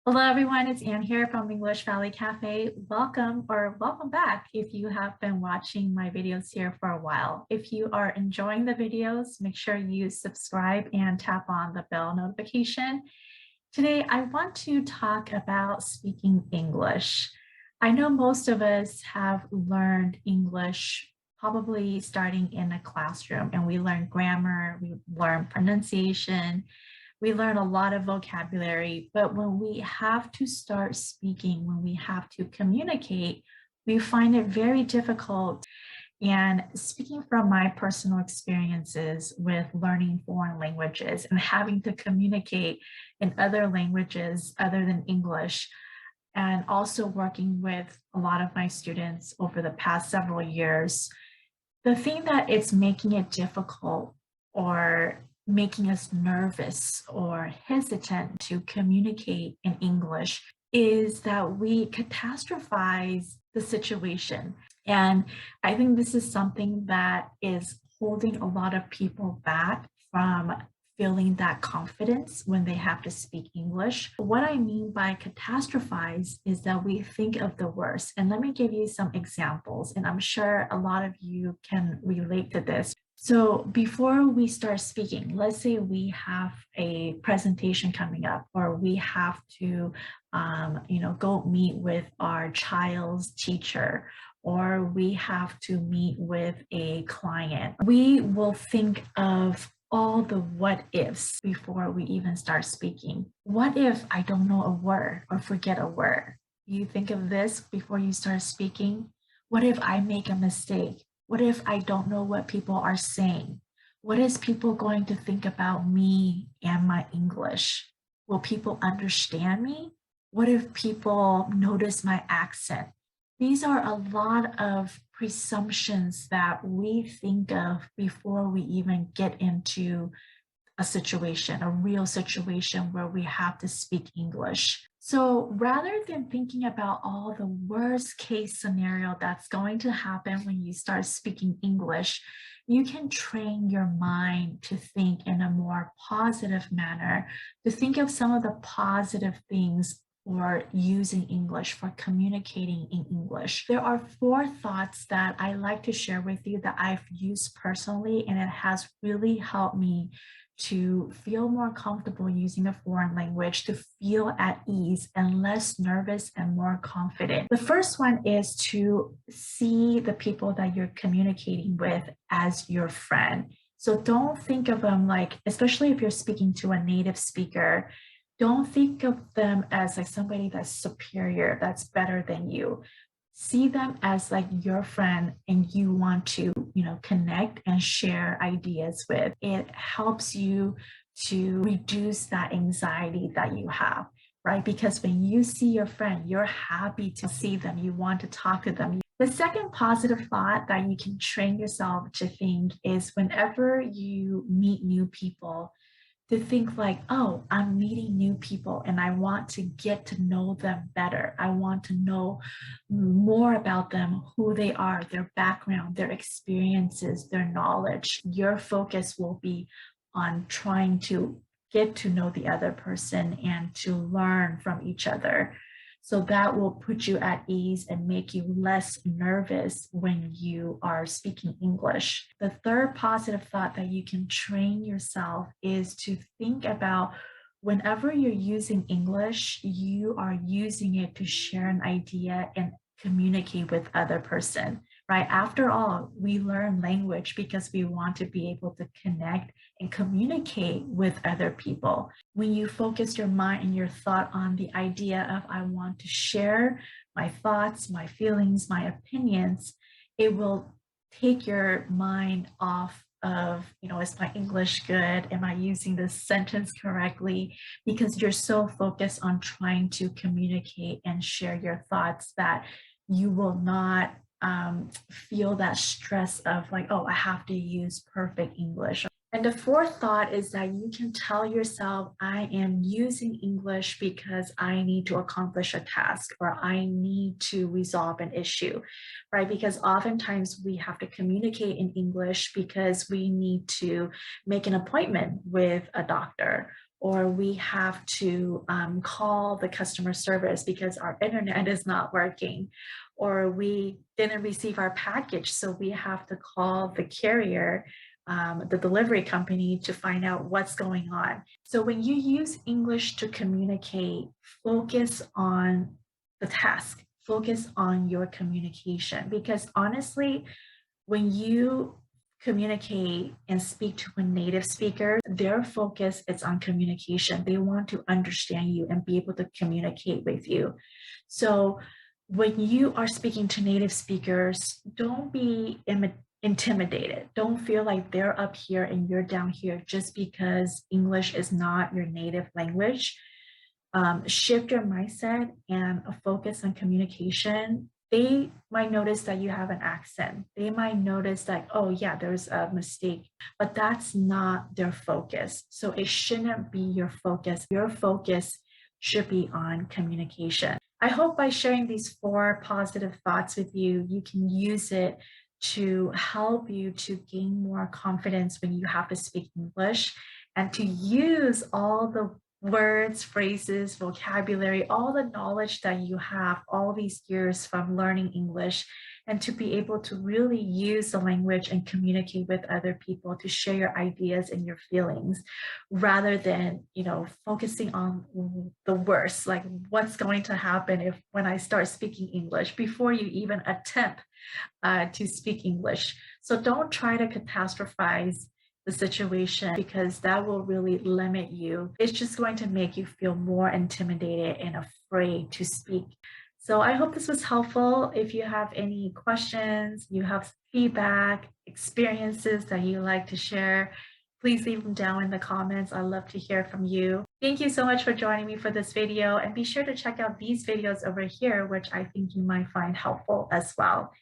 Hello everyone, it's Anne here from English Valley Cafe. Welcome or welcome back if you have been watching my videos here for a while. If you are enjoying the videos, make sure you subscribe and tap on the bell notification. Today, I want to talk about speaking English. I know most of us have learned English probably starting in a classroom, and we learn grammar, we learn pronunciation, we learn a lot of vocabulary, but when we have to start speaking, when we have to communicate, we find it very difficult. And speaking from my personal experiences with learning foreign languages and having to communicate in other languages other than English, and also working with a lot of my students over the past several years, the thing that it's making it difficult or making us nervous or hesitant to communicate in English is that we catastrophize the situation. And I think this is something that is holding a lot of people back from feeling that confidence when they have to speak English. What I mean by catastrophize is that we think of the worst. And let me give you some examples, and I'm sure a lot of you can relate to this. So before we start speaking, let's say we have a presentation coming up, or we have to, go meet with our child's teacher, or we have to meet with a client. We will think of all the what ifs before we even start speaking. What if I don't know a word or forget a word? You think of this before you start speaking. What if I make a mistake? What if I don't know what people are saying? What is people going to think about me and my English? Will people understand me? What if people notice my accent? These are a lot of presumptions that we think of before we even get into a situation, a real situation where we have to speak English. So rather than thinking about all the worst case scenario that's going to happen when you start speaking English, you can train your mind to think in a more positive manner, to think of some of the positive things for using English, for communicating in English. There are 4 thoughts that I like to share with you that I've used personally, and it has really helped me to feel more comfortable using a foreign language, to feel at ease and less nervous and more confident. The first one is to see the people that you're communicating with as your friend. So don't think of them like, especially if you're speaking to a native speaker, don't think of them as like somebody that's superior, that's better than you. See them as like your friend and you want to, connect and share ideas with. It helps you to reduce that anxiety that you have, right? Because when you see your friend, you're happy to see them, you want to talk to them. The second positive thought that you can train yourself to think is whenever you meet new people, to think like, oh, I'm meeting new people and I want to get to know them better. I want to know more about them, who they are, their background, their experiences, their knowledge. Your focus will be on trying to get to know the other person and to learn from each other. So that will put you at ease and make you less nervous when you are speaking English. The third positive thought that you can train yourself is to think about whenever you're using English, you are using it to share an idea and communicate with other person, right? After all, we learn language because we want to be able to connect and communicate with other people. When you focus your mind and your thought on the idea of I want to share my thoughts, my feelings, my opinions, it will take your mind off of, is my English good? Am I using this sentence correctly? Because you're so focused on trying to communicate and share your thoughts that you will not feel that stress of like, oh, I have to use perfect English. And the fourth thought is that you can tell yourself, I am using English because I need to accomplish a task or I need to resolve an issue, right? Because oftentimes we have to communicate in English because we need to make an appointment with a doctor, or we have to call the customer service because our internet is not working, or we didn't receive our package, so we have to call the carrier, the delivery company, to find out what's going on. So when you use English to communicate, focus on the task, focus on your communication, because honestly, when you communicate and speak to a native speaker, their focus is on communication. They want to understand you and be able to communicate with you. So when you are speaking to native speakers, don't be intimidated. Don't feel like they're up here and you're down here just because English is not your native language. Shift your mindset and focus on communication. They might notice that you have an accent. They might notice that, oh yeah, there's a mistake, but that's not their focus. So it shouldn't be your focus. Your focus should be on communication. I hope by sharing these 4 positive thoughts with you, you can use it to help you to gain more confidence when you have to speak English, and to use all the words, phrases, vocabulary, all the knowledge that you have all these years from learning English, and to be able to really use the language and communicate with other people, to share your ideas and your feelings, rather than, focusing on the worst, like what's going to happen if when I start speaking English, before you even attempt to speak English. So don't try to catastrophize the situation, because that will really limit you. It's just going to make you feel more intimidated and afraid to speak. So I hope this was helpful. If you have any questions, you have feedback, experiences that you like to share, please leave them down in the comments. I'd love to hear from you. Thank you so much for joining me for this video, and be sure to check out these videos over here, which I think you might find helpful as well.